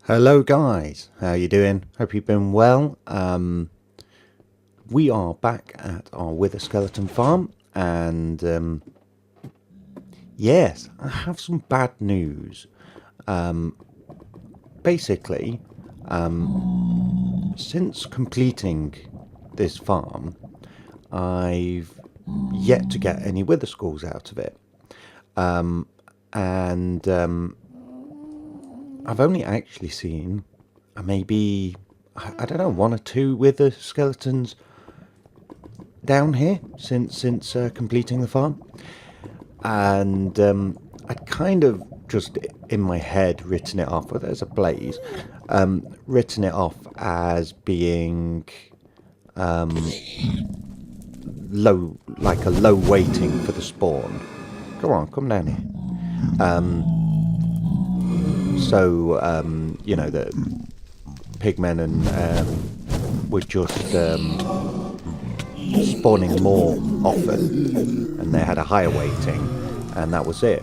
Hello guys, how you doing? Hope you've been well. We are back at our wither skeleton farm, and yes, I have some bad news. Basically, since completing this farm, I've yet to get any wither skulls out of it, and I've only actually seen maybe, I don't know, one or two wither skeletons down here since completing the farm, and I'd kind of just in my head written it off. Well, there's a blaze. Written it off as being low, like a low waiting for the spawn. Come on, come down here. So, you know, the pigmen and were just spawning more often, and they had a higher weighting, and that was it.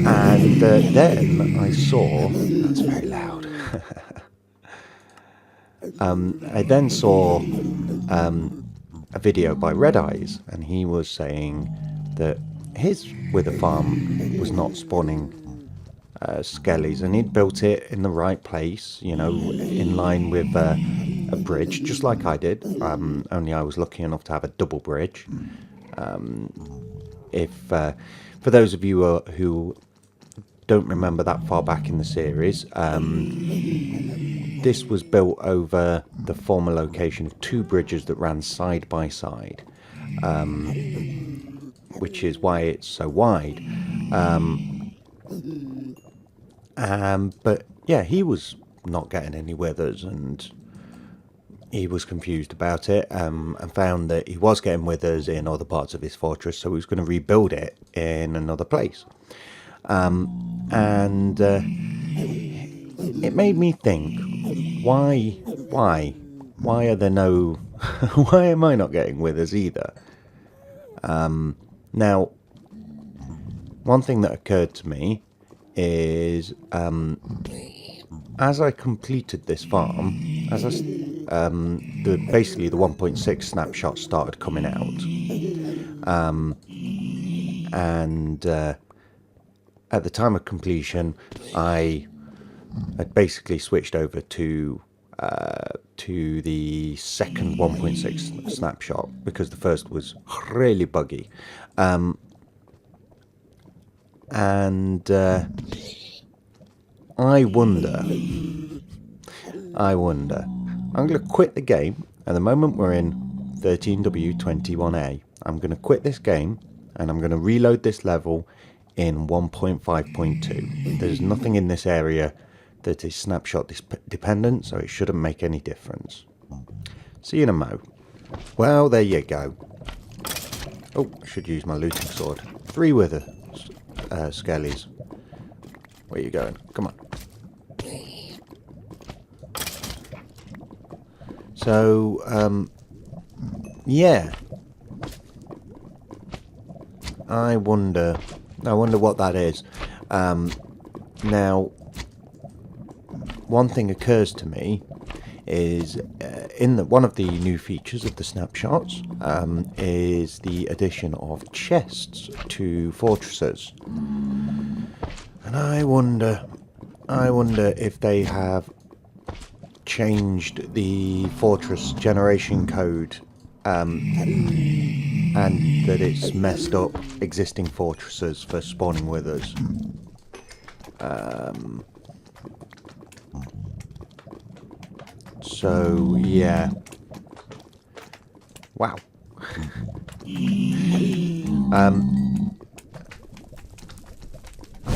And then I saw, that's very loud. I then saw a video by Red Eyes, and he was saying that his wither farm was not spawning skellies, and he'd built it in the right place, you know, in line with a bridge, just like I did. Only I was lucky enough to have a double bridge. For those of you who don't remember that far back in the series, this was built over the former location of two bridges that ran side by side, which is why it's so wide. But yeah, he was not getting any withers, and he was confused about it, and found that he was getting withers in other parts of his fortress, so he was going to rebuild it in another place. It made me think, why are there no, why am I not getting withers either? Now, one thing that occurred to me is, as I completed this farm, as basically the 1.6 snapshots started coming out, and at the time of completion, I had basically switched over to the second 1.6 snapshot because the first was really buggy. And I wonder, I'm going to quit the game. At the moment we're in 13W21A. I'm going to quit this game, and I'm going to reload this level in 1.5.2. There's nothing in this area that is snapshot dependent, so it shouldn't make any difference. See you in a mo. Well, there you go. Oh, should use my looting sword. 3 wither skellies. Where are you going? Come on. So, yeah. I wonder what that is. Now, one thing occurs to me is one of the new features of the snapshots is the addition of chests to fortresses, and I wonder if they have changed the fortress generation code, and that it's messed up existing fortresses for spawning withers. So yeah, wow. I'm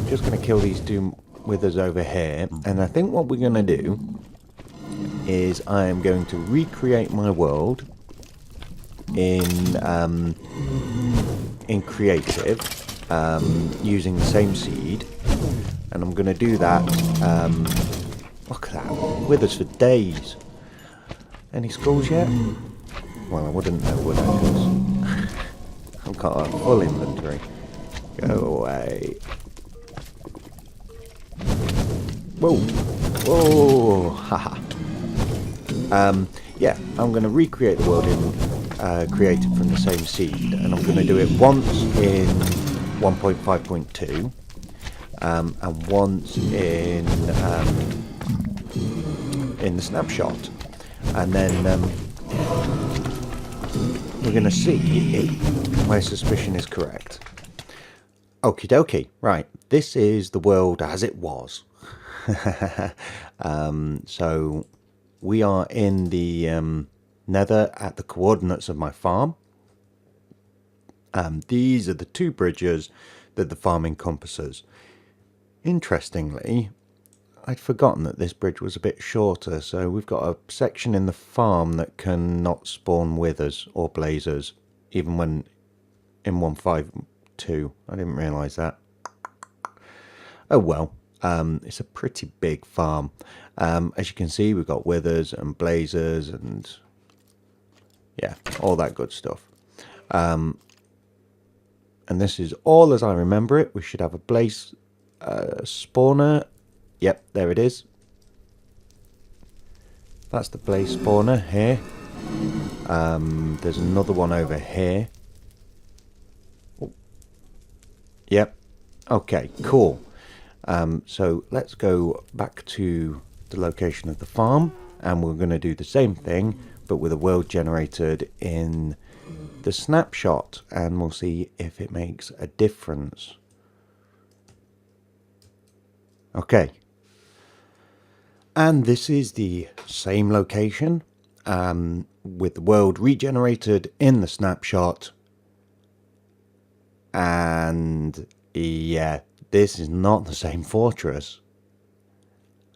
just going to kill these 2 withers over here, and I think what we're going to do is I am going to recreate my world in creative, using the same seed, and I'm going to do that. Look at that, withers for days. Any skulls yet? Well, I wouldn't know, would I? Because I've got a full inventory. Go away. Whoa. Whoa. Haha. Yeah, I'm going to recreate the world created from the same seed, and I'm going to do it once in 1.5.2 and once in the snapshot, and then we're going to see if my suspicion is correct. Okie dokie, right, this is the world as it was. So we are in the nether at the coordinates of my farm. These are the two bridges that the farm encompasses. Interestingly, I'd forgotten that this bridge was a bit shorter, so we've got a section in the farm that can not spawn withers or blazers, even when in 1.5.2. I didn't realise that. Oh well, it's a pretty big farm. As you can see, we've got withers and blazers and yeah, all that good stuff. And this is all as I remember it. We should have a blaze spawner. Yep, there it is. That's the blaze spawner here. There's another one over here. Oh. Yep. Okay, cool. So let's go back to the location of the farm, and we're going to do the same thing, but with a world generated in the snapshot, and we'll see if it makes a difference. Okay. And this is the same location, with the world regenerated in the snapshot. And yeah, this is not the same fortress.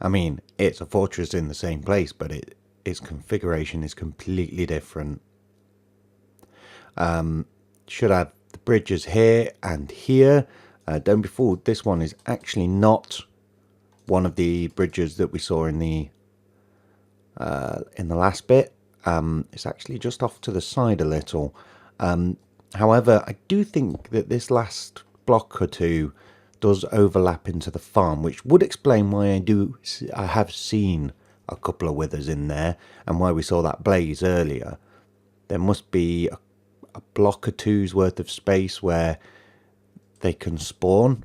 I mean, it's a fortress in the same place, but its configuration is completely different. Should have the bridges here and here. Don't be fooled, this one is actually not one of the bridges that we saw in the last bit. It's actually just off to the side a little. However, I do think that this last block or two does overlap into the farm, which would explain why I have seen a couple of withers in there, and why we saw that blaze earlier. There must be a block or two's worth of space where they can spawn.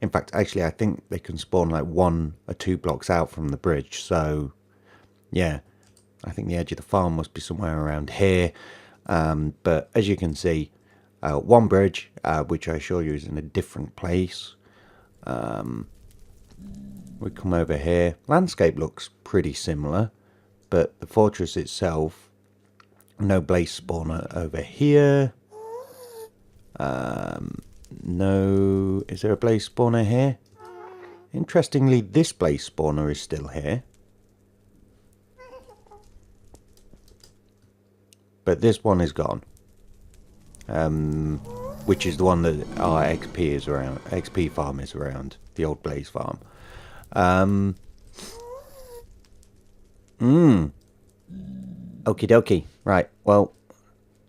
In fact, actually, I think they can spawn like 1 or 2 blocks out from the bridge. So, yeah, I think the edge of the farm must be somewhere around here. But as you can see, one bridge, which I assure you is in a different place. We come over here. Landscape looks pretty similar, but the fortress itself, no blaze spawner over here. No, is there a blaze spawner here? Interestingly, this blaze spawner is still here. But this one is gone. Which is the one that our XP farm is around, the old blaze farm. Okie dokie. Right, well,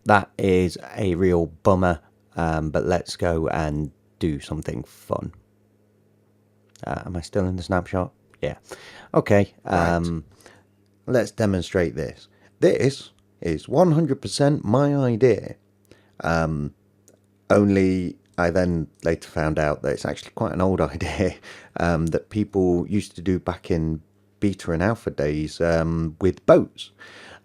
that is a real bummer. But let's go and do something fun. Am I still in the snapshot? Yeah. Okay. Right. Let's demonstrate this. This is 100% my idea. Only I then later found out that it's actually quite an old idea that people used to do back in beta and alpha days with boats.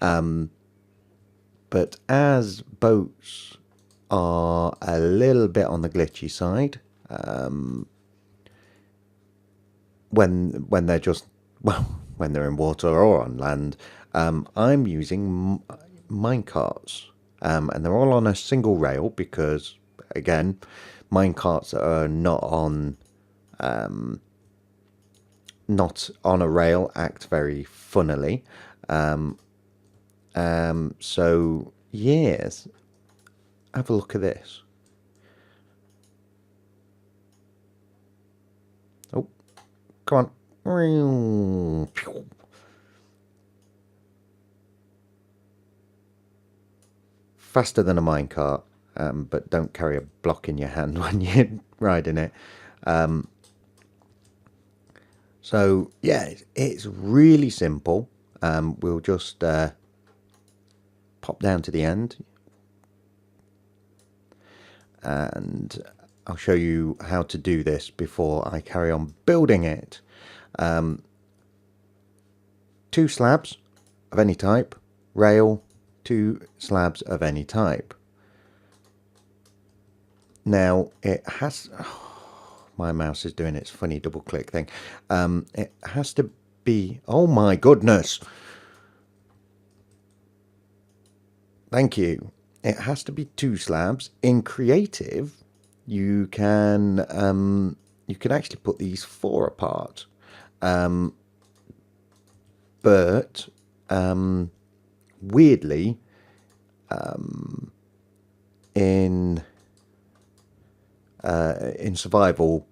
But as boats are a little bit on the glitchy side, when they're just, well, when they're in water or on land, I'm using minecarts, and they're all on a single rail because, again, minecarts are not on a rail, act very funnily. So yes, have a look at this. Oh, come on. Faster than a minecart, but don't carry a block in your hand when you're riding it. So yeah, it's really simple. We'll just pop down to the end, and I'll show you how to do this before I carry on building it. 2 slabs of any type, rail, 2 slabs of any type. Now it has, my mouse is doing its funny double click thing. It has to be, oh my goodness. Thank you. It has to be 2 slabs. In creative, you can actually put these 4 apart. But weirdly, in survival,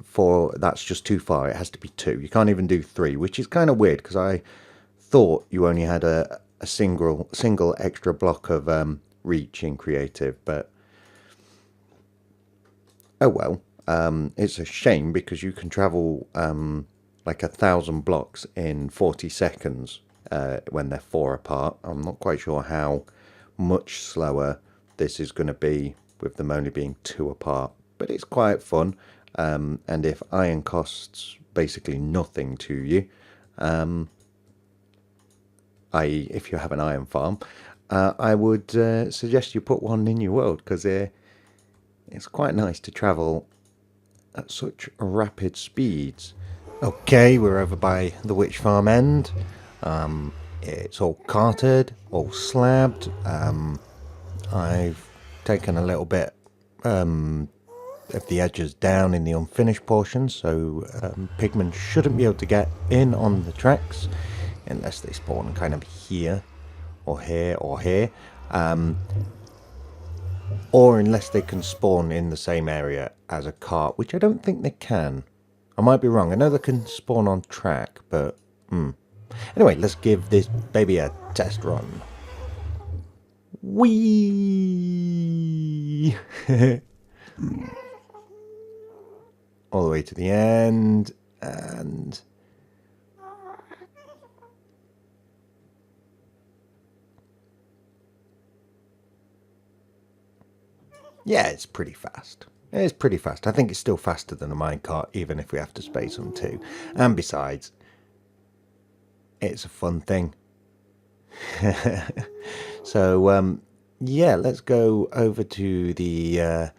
for that's just too far. It has to be 2. You can't even do 3, which is kind of weird because I thought you only had a single extra block of reach in creative, but oh well. It's a shame because you can travel like 1,000 blocks in 40 seconds when they're 4 apart. I'm not quite sure how much slower this is going to be with them only being 2 apart, but it's quite fun. And if iron costs basically nothing to you, i.e. if you have an iron farm, I would suggest you put one in your world, because it's quite nice to travel at such rapid speeds. Okay, we're over by the witch farm end. It's all carted, all slabbed. I've taken a little bit of the edges down in the unfinished portions, so pigmen shouldn't be able to get in on the tracks unless they spawn kind of here or here or here, or unless they can spawn in the same area as a cart, which I don't think they can. I might be wrong. I know they can spawn on track, but anyway, let's give this baby a test run. Whee! All the way to the end, and yeah, it's pretty fast. It's pretty fast. I think it's still faster than a minecart, even if we have to space them too. And besides, it's a fun thing. So, yeah, let's go over to the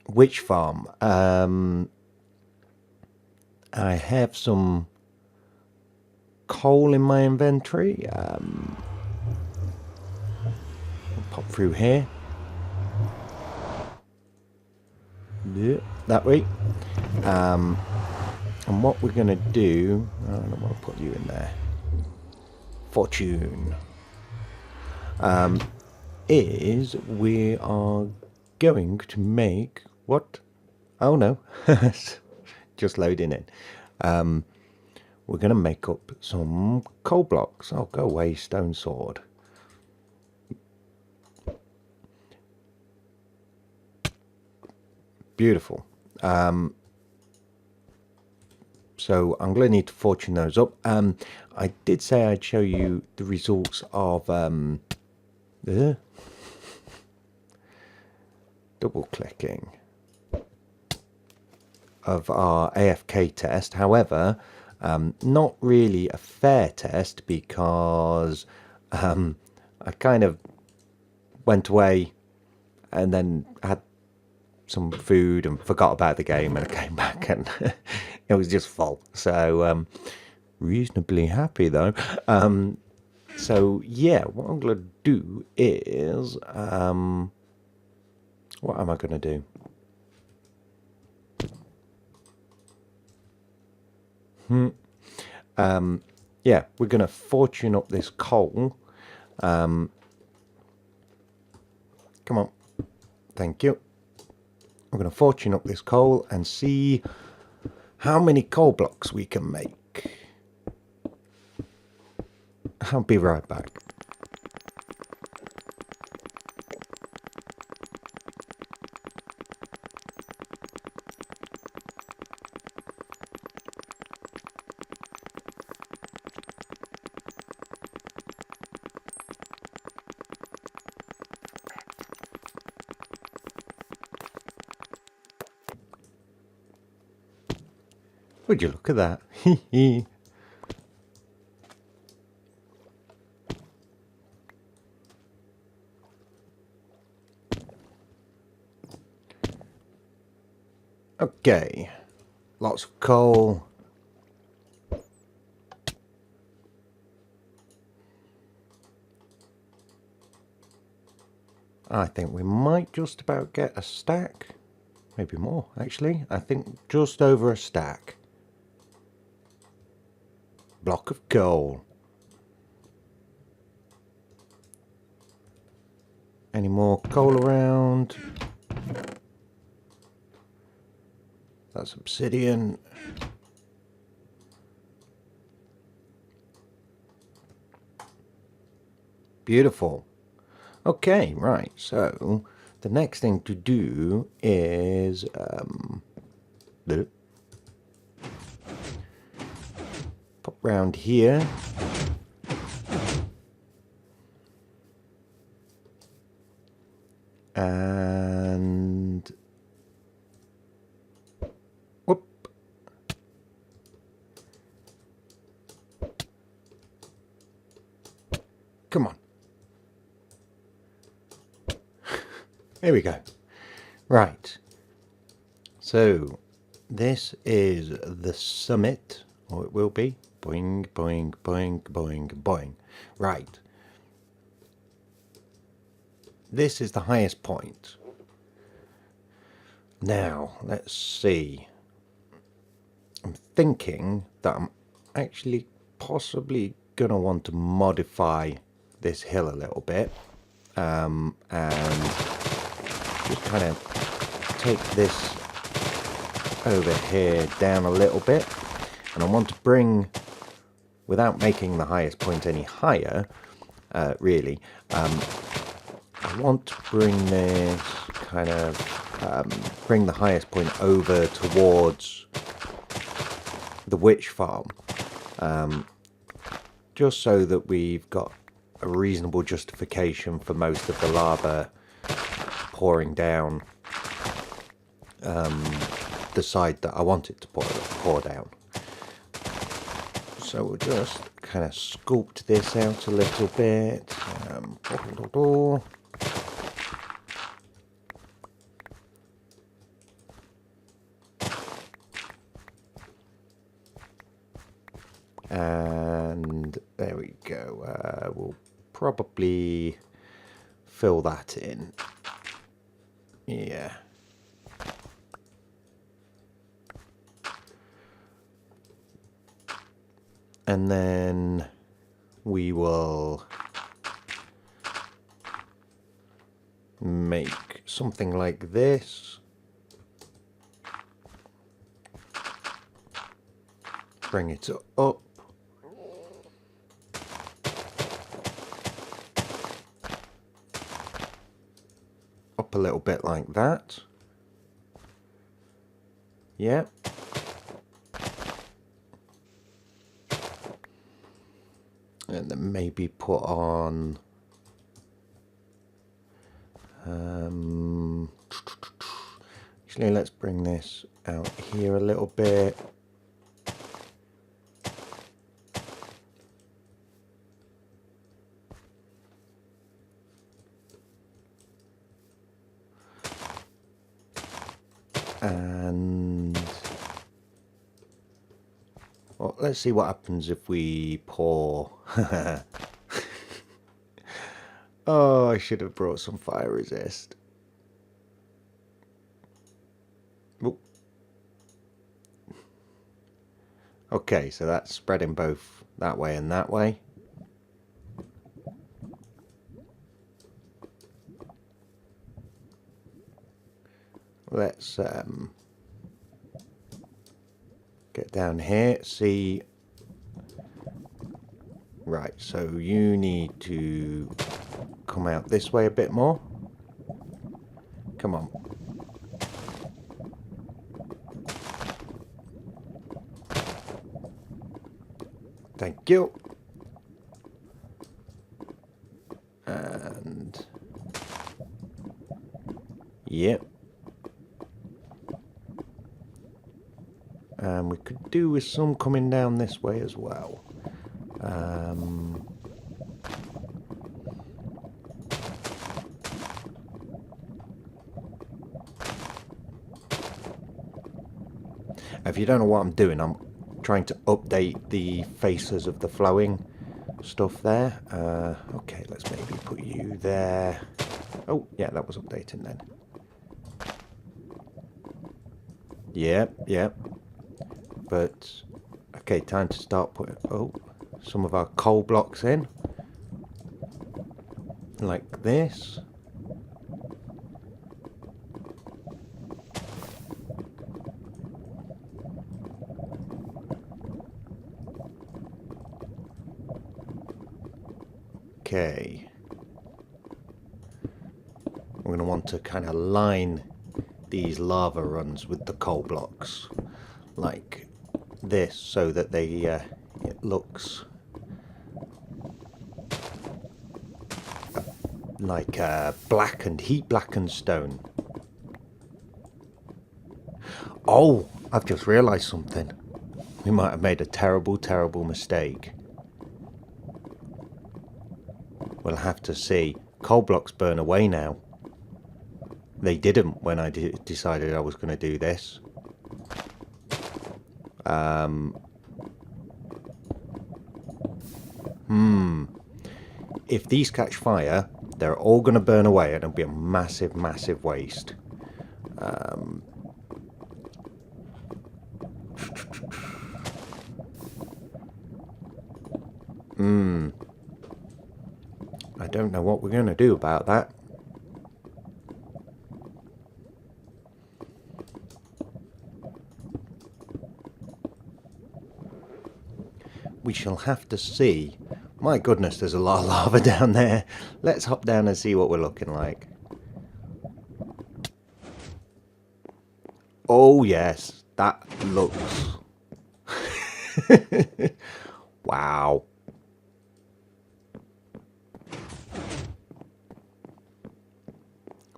witch farm. I have some coal in my inventory. Pop through here. Yeah, that way. And what we're going to do, I don't want to put you in there. Fortune. Is we are going to make what? Oh no, just loading in. We're going to make up some coal blocks. Oh, go away, stone sword. Beautiful. So I'm going to need to fortune those up. I did say I'd show you the results of double clicking of our AFK test. However, not really a fair test, because I kind of went away and then had some food and forgot about the game, and I came back and it was just full. So reasonably happy though. So yeah, what I'm gonna do is what am I gonna do? Yeah, we're gonna fortune up this coal. Come on, thank you. We're going to fortune up this coal and see how many coal blocks we can make. I'll be right back. Would you look at that? Okay, lots of coal. I think we might just about get a stack. Maybe more, actually. I think just over a stack. Block of coal. Any more coal around? That's obsidian. Beautiful. Okay, right, so the next thing to do is pop round here. And whoop. Come on. There we go. Right. So this is the summit, or it will be. Boing, boing, boing, boing, boing. Right. This is the highest point. Now, let's see. I'm thinking that I'm actually possibly going to want to modify this hill a little bit. And just kind of take this over here down a little bit. And I want to bring, without making the highest point any higher, really, I want to bring this kind of, bring the highest point over towards the witch farm. Just so that we've got a reasonable justification for most of the lava pouring down the side that I want it to pour down. So we'll just kind of sculpt this out a little bit. And there we go. We'll probably fill that in. Yeah. And then we will make something like this. Bring it up. Up a little bit like that. Yeah. And then maybe put on actually let's bring this out here a little bit. And well, let's see what happens if we pour. Oh, I should have brought some fire resist. Oop. Okay, so that's spreading both that way and that way. Let's get down here, see. Right, so you need to come out this way a bit more. Come on. Thank you. And yep. And we could do with some coming down this way as well. If you don't know what I'm doing, I'm trying to update the faces of the flowing stuff there. Okay, let's maybe put you there. Oh, yeah, that was updating then. Yep. But, okay, time to start putting, some of our coal blocks in. Like this. Okay. I'm going to want to kind of line these lava runs with the coal blocks like this, so that they it looks like heat blackened stone. Oh, I've just realised something. We might have made a terrible mistake. We'll have to see. Coal blocks burn away now. They didn't when I decided I was going to do this. If these catch fire, they're all going to burn away, and it'll be a massive waste. I don't know what we're going to do about that. We shall have to see. My goodness, there's a lot of lava down there. Let's hop down and see what we're looking like. Oh yes, that looks... Wow.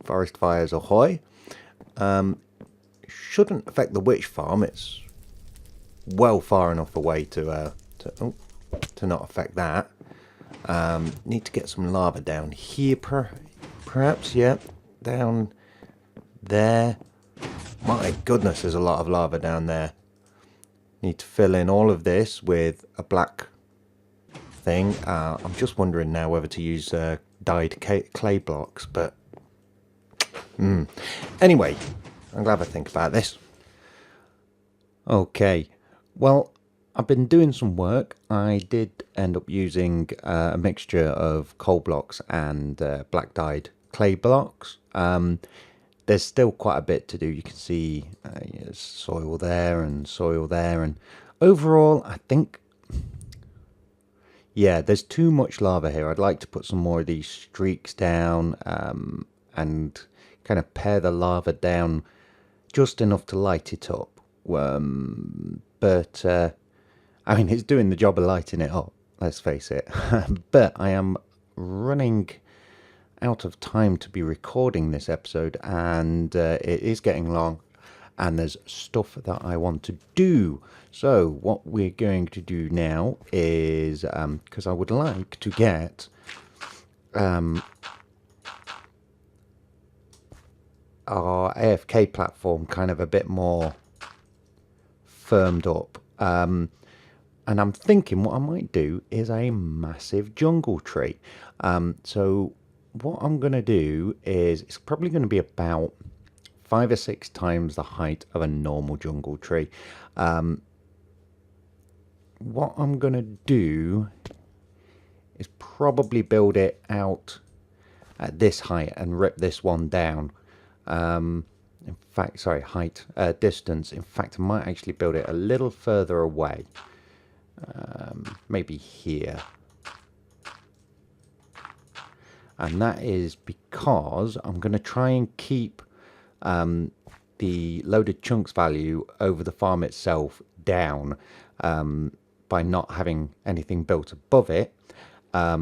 Forest fires ahoy. Shouldn't affect the witch farm. It's well far enough away to not affect that. Need to get some lava down here, perhaps. Yep, down there. My goodness, there's a lot of lava down there. Need to fill in all of this with a black thing. I'm just wondering now whether to use dyed clay blocks, but anyway, I'm glad I think about this. Okay, well, I've been doing some work. I did end up using a mixture of coal blocks and black dyed clay blocks. There's still quite a bit to do. You can see there's soil there and soil there, and overall I think, yeah, there's too much lava here. I'd like to put some more of these streaks down and kind of pare the lava down just enough to light it up. But I mean, it's doing the job of lighting it up, let's face it. But I am running out of time to be recording this episode, and it is getting long, and there's stuff that I want to do. So what we're going to do now is, because I would like to get our AFK platform kind of a bit more firmed up, and I'm thinking what I might do is a massive jungle tree. So what I'm going to do is, it's probably going to be about 5 or 6 times the height of a normal jungle tree. What I'm going to do is probably build it out at this height and rip this one down. In fact, sorry, distance. In fact, I might actually build it a little further away. Maybe here. And that is because I'm going to try and keep the loaded chunks value over the farm itself down by not having anything built above it. I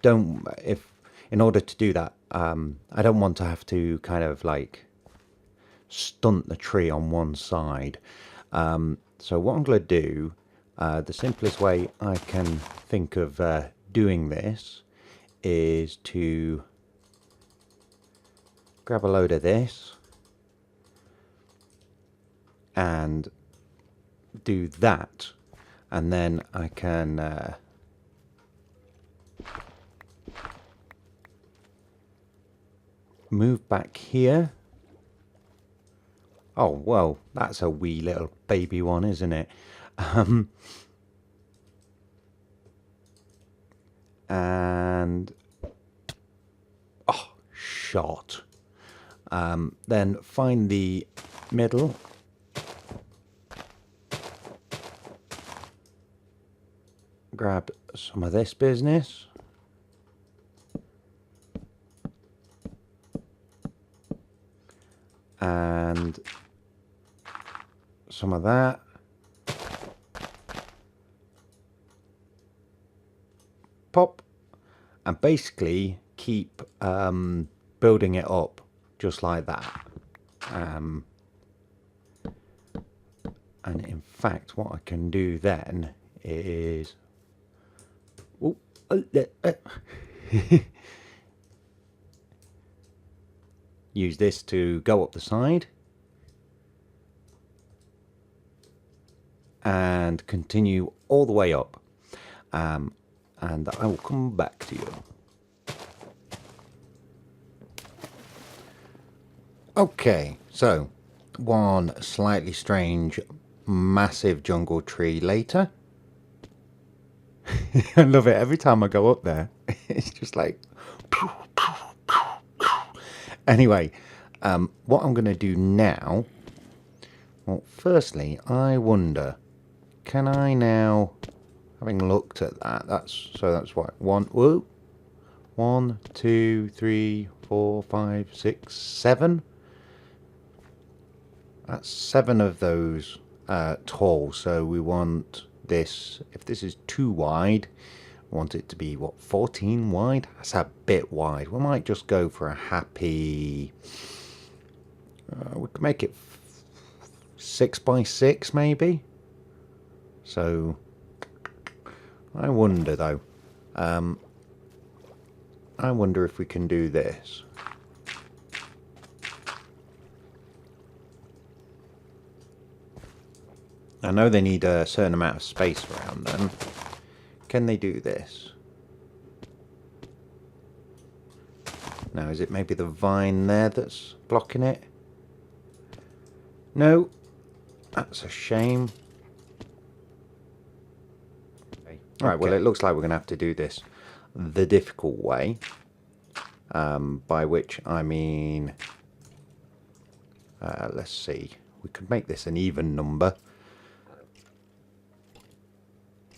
don't, in order to do that, I don't want to have to kind of like stunt the tree on one side. So what I'm going to do, the simplest way I can think of doing this is to grab a load of this and do that, and then I can move back here. Oh, well, that's a wee little baby one, isn't it? And oh, shot. Then find the middle. Grab some of this business. And some of that. Pop. And basically keep building it up just like that. And in fact, what I can do then is use this to go up the side and continue all the way up, and I will come back to you. Okay, so one slightly strange massive jungle tree later. I love it every time I go up there. It's just like anyway, what I'm going to do now, well, firstly, I wonder, can I now, having looked at that, that's what, 1, 2, 3, 4, 5, 6, 7. That's 7 of those tall. So we want this, if this is too wide, we want it to be, what, 14 wide? That's a bit wide. We might just go for a happy, we could make it 6 by 6 maybe. So I wonder though, I wonder if we can do this. I know they need a certain amount of space around them. Can they do this? Now, is it maybe the vine there that's blocking it? No, that's a shame. Okay. Right, well, it looks like we're going to have to do this the difficult way, by which I mean, let's see, we could make this an even number.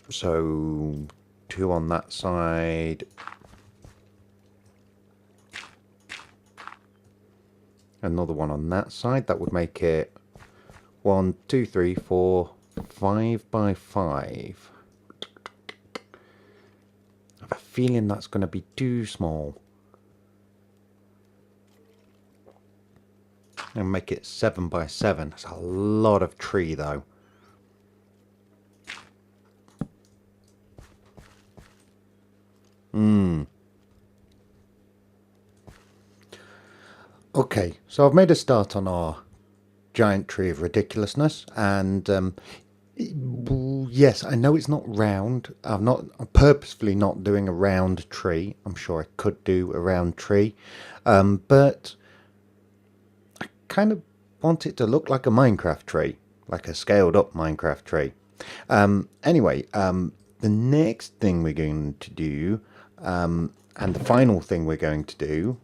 So 2 on that side, another one on that side. That would make it 1, 2, 3, 4, 5 by 5. I have a feeling that's going to be too small. And make it 7 by 7. That's a lot of tree though. Okay, so I've made a start on our giant tree of ridiculousness, and yes, I know it's not round. I'm purposefully not doing a round tree. I'm sure I could do a round tree, but I kind of want it to look like a Minecraft tree, like a scaled up Minecraft tree. Anyway, the next thing we're going to do, and the final thing we're going to do,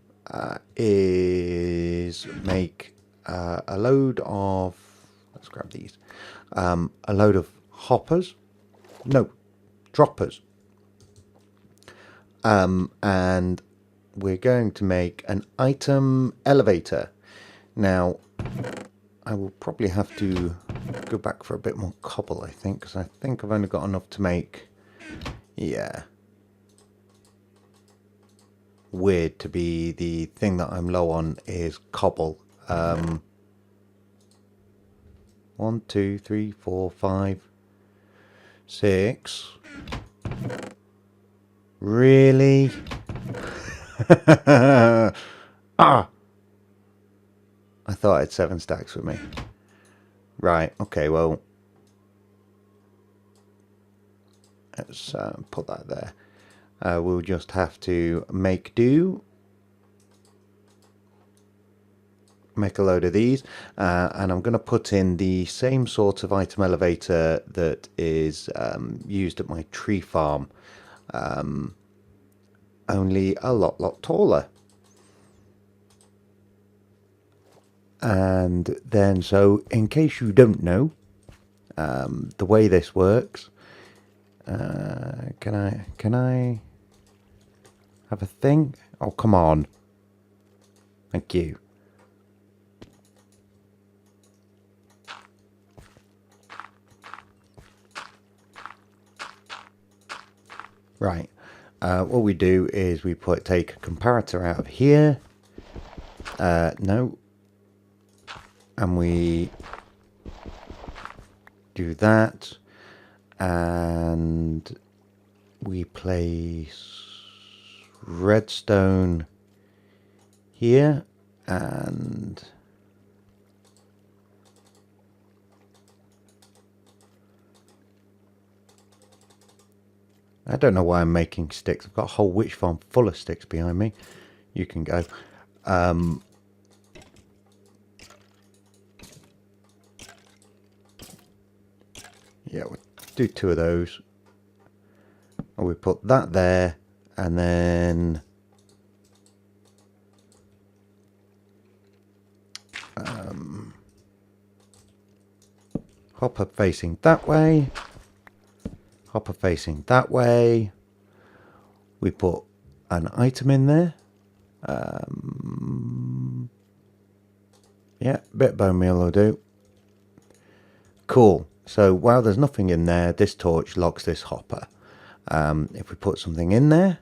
is make a load of, let's grab these, a load of hoppers, no, droppers, and we're going to make an item elevator. Now, I will probably have to go back for a bit more cobble, I think, because I think I've only got enough to make, yeah, weird to be the thing that I'm low on is cobble. 1, 2, 3, 4, 5, 6. Really? Ah! I thought I had 7 stacks with me. Right, okay, well, let's put that there. We'll just have to make do. Make a load of these, and I'm going to put in the same sort of item elevator that is used at my tree farm, only a lot taller. And then, so in case you don't know, the way this works, can I have a thing? Oh, come on. Thank you. Right. What we do is we take a comparator out of here. No. And we do that. And we place redstone here. And I don't know why I'm making sticks. I've got a whole witch farm full of sticks behind me. You can go. Yeah, we'll do 2 of those. And we put that there, and then hopper facing that way. Hopper facing that way. We put an item in there. Yeah, bit of bone meal will do. Cool. So while there's nothing in there, this torch locks this hopper. If we put something in there,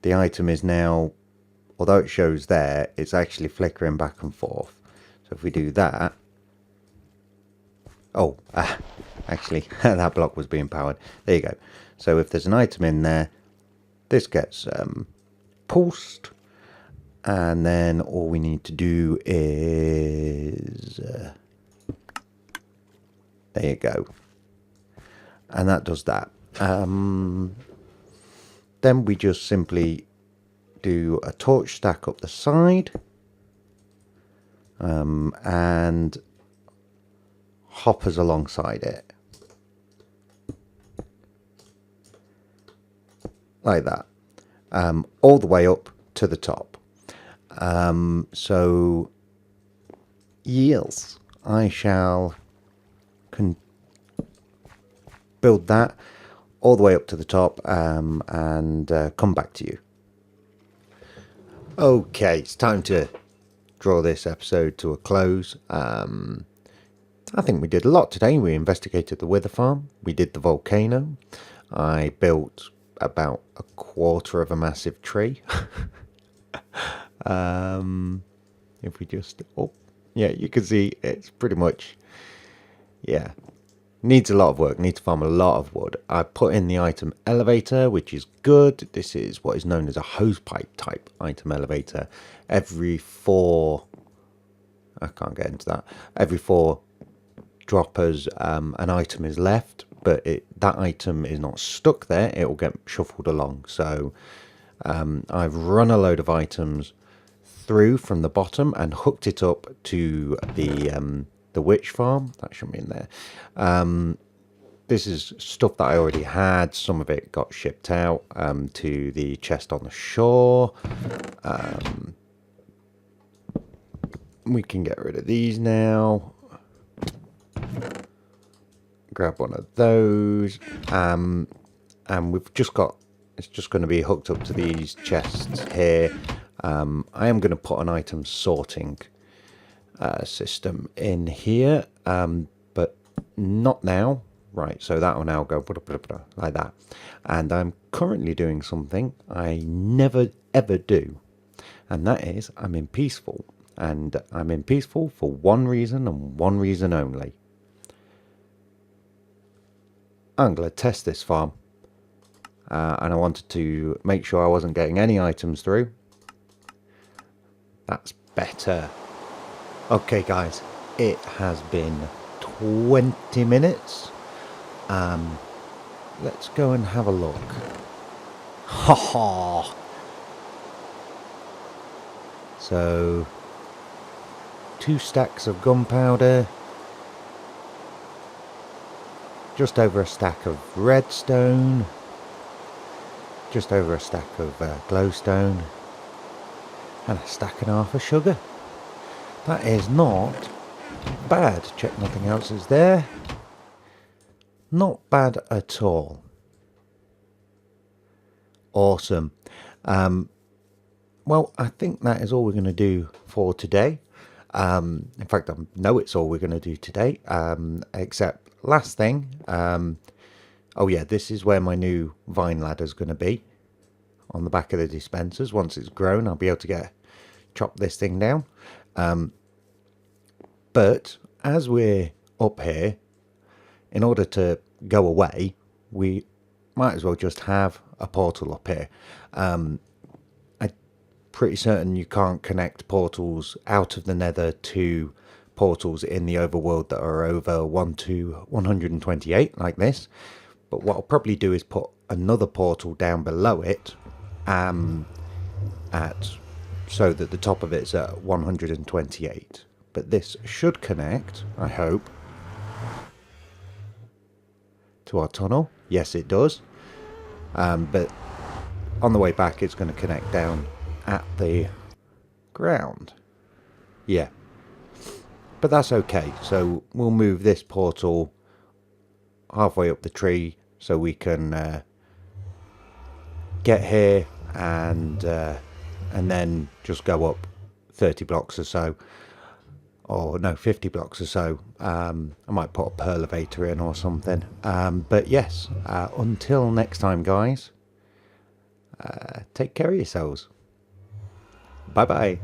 the item is now, although it shows there, it's actually flickering back and forth. So if we do that, oh, actually, that block was being powered. There you go. So if there's an item in there, this gets pulsed. And then all we need to do is... there you go. And that does that. Then we just simply do a torch stack up the side. And hoppers alongside it. Like that. All the way up to the top. So, yes, I shall build that all the way up to the top and come back to you. Okay, it's time to draw this episode to a close. I think we did a lot today. We investigated the wither farm. We did the volcano. I built about a quarter of a massive tree. If we just, oh, yeah, you can see it's pretty much, yeah, needs a lot of work, needs to farm a lot of wood. I put in the item elevator, which is good. This is what is known as a hosepipe type item elevator. Every 4, I can't get into that, every 4 droppers, an item is left, but that item is not stuck there, it will get shuffled along. So I've run a load of items through from the bottom and hooked it up to the witch farm. That shouldn't be in there. This is stuff that I already had. Some of it got shipped out to the chest on the shore. We can get rid of these now. Grab one of those. And we've just got, it's just going to be hooked up to these chests here. I am going to put an item sorting system in here, but not now, Right, so that will now go like that. And I'm currently doing something I never ever do. And that is I'm in peaceful. And I'm in peaceful for one reason and one reason only. I'm going to test this farm. And I wanted to make sure I wasn't getting any items through. That's better. Okay guys, it has been 20 minutes. Let's go and have a look. Ha ha! So, 2 stacks of gunpowder, just over a stack of redstone, just over a stack of glowstone, and a stack and a half of sugar. That is not bad. Check nothing else is there. Not bad at all. Awesome. Well, I think that is all we're going to do for today. In fact, I know it's all we're going to do today. Except last thing. Oh yeah, this is where my new vine ladder is going to be. On the back of the dispensers. Once it's grown, I'll be able to chop this thing down. But as we're up here, in order to go away, we might as well just have a portal up here. I'm pretty certain you can't connect portals out of the nether to portals in the overworld that are over 1 to 128 like this. But what I'll probably do is put another portal down below it so that the top of it's at 128. But this should connect, I hope, to our tunnel. Yes, it does. But on the way back, it's going to connect down at the ground. Yeah. But that's okay. So we'll move this portal halfway up the tree so we can get here and then just go up 30 blocks or so. Or no, 50 blocks or so. I might put a perlevator in or something. But yes, until next time, guys, take care of yourselves. Bye bye.